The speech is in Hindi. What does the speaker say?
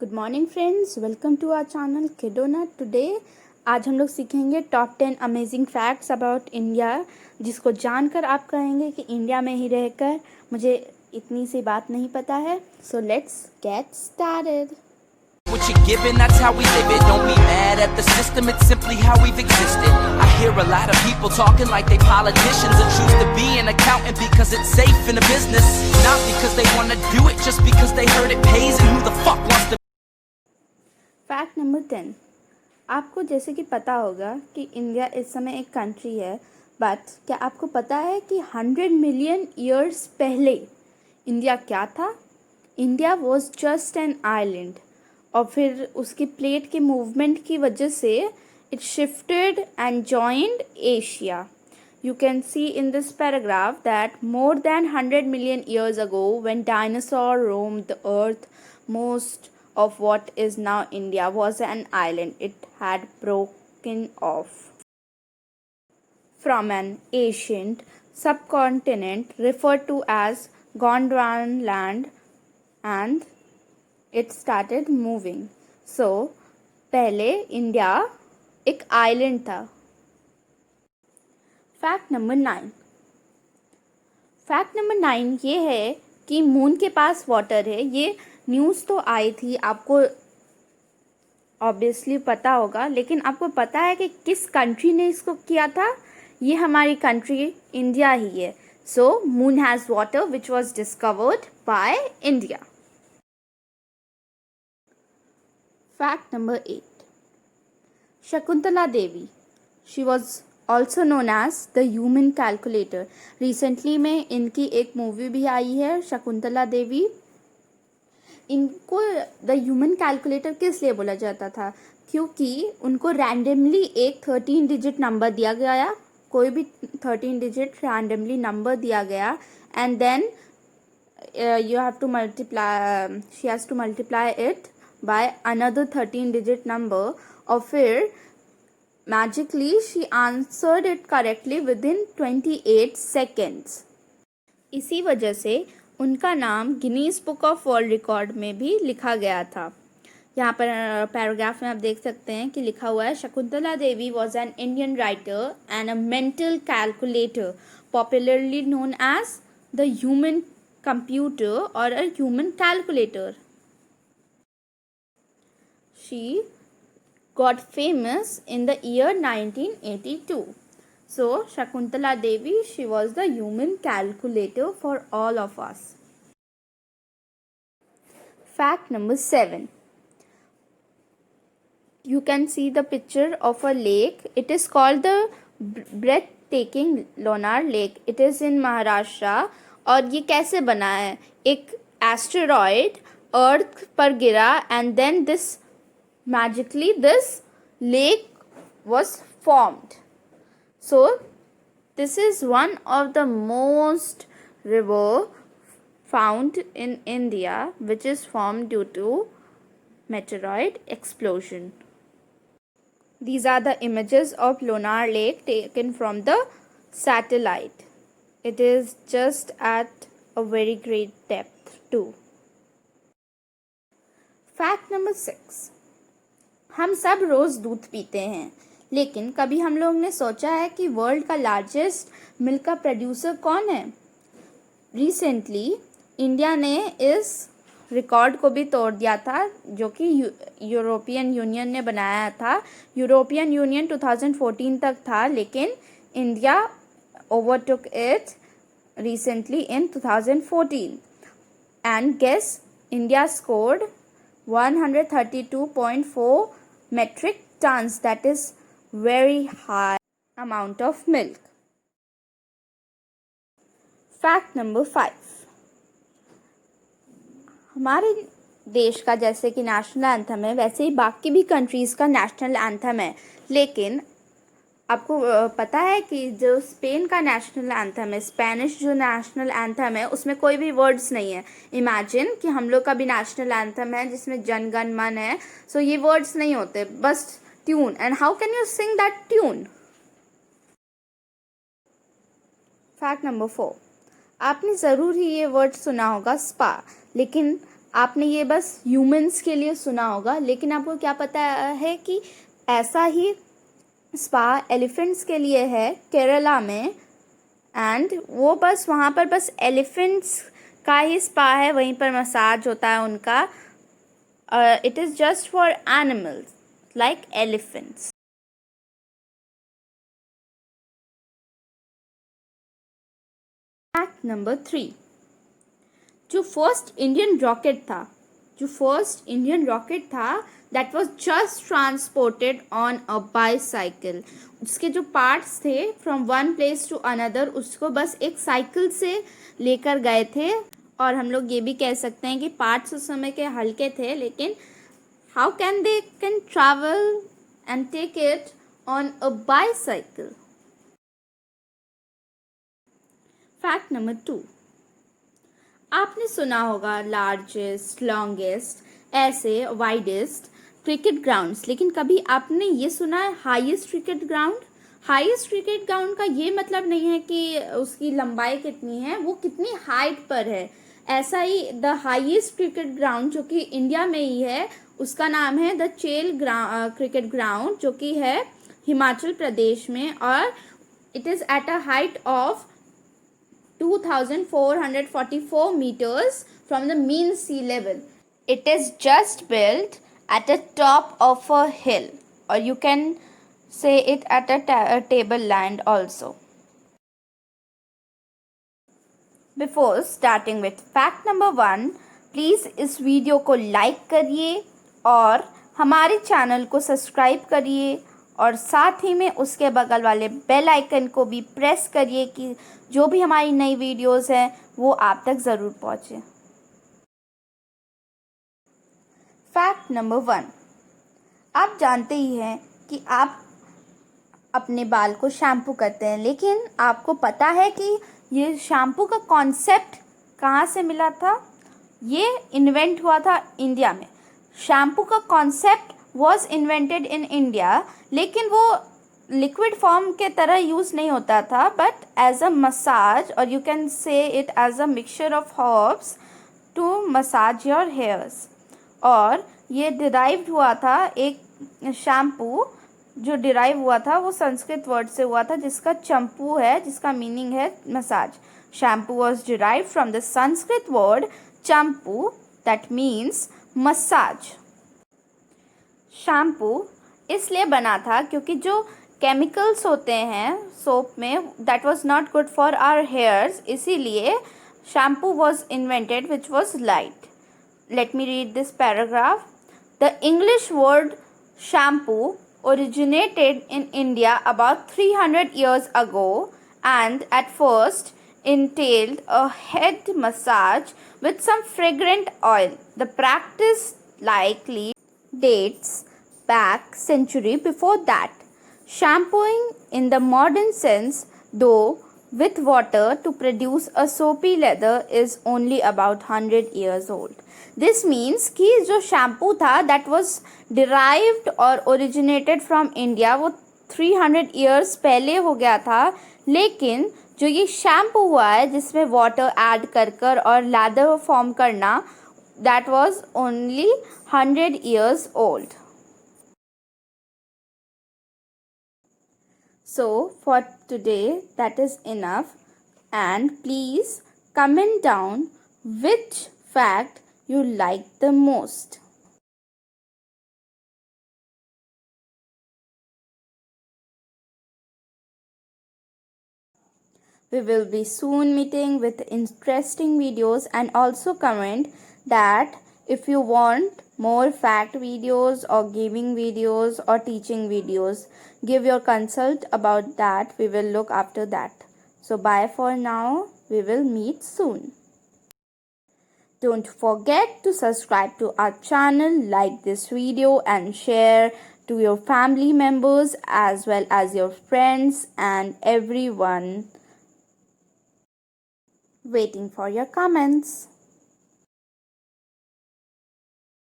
Good morning friends, welcome to our channel Kidona. Today आज हम लोग सीखेंगे top 10 amazing facts about India, जिसको जानकर आप कहेंगे कि इंडिया में ही रहकर मुझे इतनी सी बात नहीं पता है। So let's get started. What you're given, that's how we live it. Don't be mad at the system, it's simply how we've existed. I hear a lot of people talking like they politicians and choose to be an accountant because it's safe in a business. Not because they want to do it, just because they heard it pays, and who the fuck wants to. Fact number 10। आपको जैसे कि पता होगा कि इंडिया इस समय एक कंट्री है, बट क्या आपको पता है कि 100 मिलियन ईयर्स पहले इंडिया क्या था? India was just an island, और फिर उसकी प्लेट के मूवमेंट की वजह से it shifted and joined Asia. You can see in this paragraph that more than 100 million years ago, when dinosaurs roamed the earth, most of what is now India was an island. It had broken off from an ancient subcontinent referred to as Gondwana, and it started moving. So पहले इंडिया एक आइलैंड था। Fact number 9। फैक्ट नंबर 9 ये है कि मून के पास वाटर है। ये न्यूज़ तो आई थी, आपको ऑब्वियसली पता होगा, लेकिन आपको पता है कि किस कंट्री ने इसको किया था? ये हमारी कंट्री इंडिया ही है। So moon has water which was discovered by India. Fact number 8। Shakuntala Devi, she was also known as the human calculator. Recently में इनकी एक मूवी भी आई है, शकुंतला देवी। इनको द ह्यूमन कैलकुलेटर किस लिए बोला जाता था? क्योंकि उनको रैंडमली एक 13 डिजिट नंबर दिया गया, कोई भी 13 डिजिट रैंडमली नंबर दिया गया, and then you have to multiply, she has to multiply it by another 13 digit number, और फिर magically she answered it correctly within 28 seconds. इसी वजह से उनका नाम Guinness book of world record में भी लिखा गया था। यहाँ पर पैराग्राफ में आप देख सकते हैं कि लिखा हुआ है, Shakuntala Devi was an Indian writer and a mental calculator, popularly known as the human computer or a human calculator. She got famous in the year 1982. So Shakuntala Devi, she was the human calculator for all of us. Fact number 7. You can see the picture of a lake. It is called the breathtaking Lonar Lake. It is in Maharashtra. और ये कैसे बना है? एक एस्टेरॉयड अर्थ पर गिरा, and then this magically this lake was formed. So this is one of the most river found in India which is formed due to meteoroid explosion. These are the images of Lonar Lake taken from the satellite. It is just at a very great depth too. Fact number 6. हम सब रोज़ दूध पीते हैं, लेकिन कभी हम लोग ने सोचा है कि वर्ल्ड का लार्जेस्ट मिल्क का प्रोड्यूसर कौन है? रिसेंटली इंडिया ने इस रिकॉर्ड को भी तोड़ दिया था, जो कि यूरोपियन यूनियन ने बनाया था। यूरोपियन यूनियन 2014 तक था, लेकिन India overtook it recently in 2014. And guess, India scored 132.4 metric tons. That is very high amount of milk. Fact number 5. हमारे देश का जैसे कि नेशनल एंथम है, वैसे ही बाकी भी कंट्रीज़ का नेशनल एंथम है, लेकिन आपको पता है कि जो स्पेन का नेशनल एंथम है, स्पेनिश जो नेशनल एंथम है, उसमें कोई भी वर्ड्स नहीं है। इमेजिन कि हम लोग का भी नेशनल एंथम है जिसमें जन गण मन है, सो ये वर्ड्स नहीं होते, बस tune. And how can you sing that tune? Fact number 4। आपने ज़रूर ही ये वर्ड सुना होगा, स्पा, लेकिन आपने ये बस ह्यूमंस के लिए सुना होगा, लेकिन आपको क्या पता है कि ऐसा ही स्पा एलिफेंट्स के लिए है केरला में, एंड वो बस वहाँ पर बस एलिफेंट्स का ही स्पा है, वहीं पर मसाज होता है उनका. It is just for animals like elephants. Fact number 3. जो फर्स्ट इंडियन रॉकेट था that was just transported on a bicycle. उसके जो पार्ट्स थे from one place to another, उसको बस एक साइकिल से लेकर गए थे. और हम लोग ये भी कह सकते हैं कि पार्ट्स उस समय के हल्के थे, लेकिन how can they can travel and take it on a bicycle. Fact number 2. आपने सुना होगा लार्जेस्ट, लॉन्गेस्ट, ऐसे वाइडेस्ट क्रिकेट ग्राउंड्स, लेकिन कभी आपने ये सुना है highest cricket ground? Highest cricket ground का ये मतलब नहीं है कि उसकी लंबाई कितनी है, वो कितनी हाइट पर है. ऐसा ही द हाईएस्ट क्रिकेट ग्राउंड जो कि इंडिया में ही है, उसका नाम है द चेल क्रिकेट ग्राउंड, जो कि है हिमाचल प्रदेश में, और it is at a height of 2,444 meters from the mean sea level. It is just built at the top of a hill, or you can say it at a tableland also. Before starting with fact number 1, please इस वीडियो को लाइक करिए और हमारे चैनल को सब्सक्राइब करिए, और साथ ही में उसके बगल वाले बेल आइकन को भी प्रेस करिए कि जो भी हमारी नई वीडियोस हैं वो आप तक ज़रूर पहुँचे. Fact number 1. आप जानते ही हैं कि आप अपने बाल को शैम्पू करते हैं, लेकिन आपको पता है कि ये शैम्पू का कॉन्सेप्ट कहाँ से मिला था? ये इन्वेंट हुआ था इंडिया में. शैम्पू का concept was invented in India, लेकिन वो लिक्विड फॉर्म के तरह यूज़ नहीं होता था, बट एज अ मसाज, और you can say it as a mixture of herbs to massage your hairs. और ये डिराइव्ड हुआ था, एक शैम्पू जो डिराइव हुआ था वो संस्कृत वर्ड से हुआ था जिसका चंपू है, जिसका मीनिंग है massage. Shampoo was derived from the Sanskrit word Champu that means massage. Shampoo इसलिए बना था क्योंकि जो केमिकल्स होते हैं सोप में, that was not good for our hairs, इसीलिए shampoo was invented which was light. Let me read this paragraph. The English word shampoo originated in India about 300 years ago, and at first entailed a head massage with some fragrant oil. The practice likely dates back century before that. Shampooing in the modern sense, though with water to produce a soapy leather, is only about 100 years old. This means कि जो शैम्पू था that was derived और originated from India, वो 300 years पहले हो गया था, लेकिन जो ये शैम्पू हुआ है जिसमें वाटर ऐड कर और लेदर फॉर्म करना, that was only 100 years old. So for today that is enough, and please comment down which fact you like the most. We will be soon meeting with interesting videos, and also comment that if you want more fact videos or gaming videos or teaching videos, give your consult about that. We will look after that. So bye for now. We will meet soon. Don't forget to subscribe to our channel, like this video and share to your family members as well as your friends and everyone. Waiting for your comments.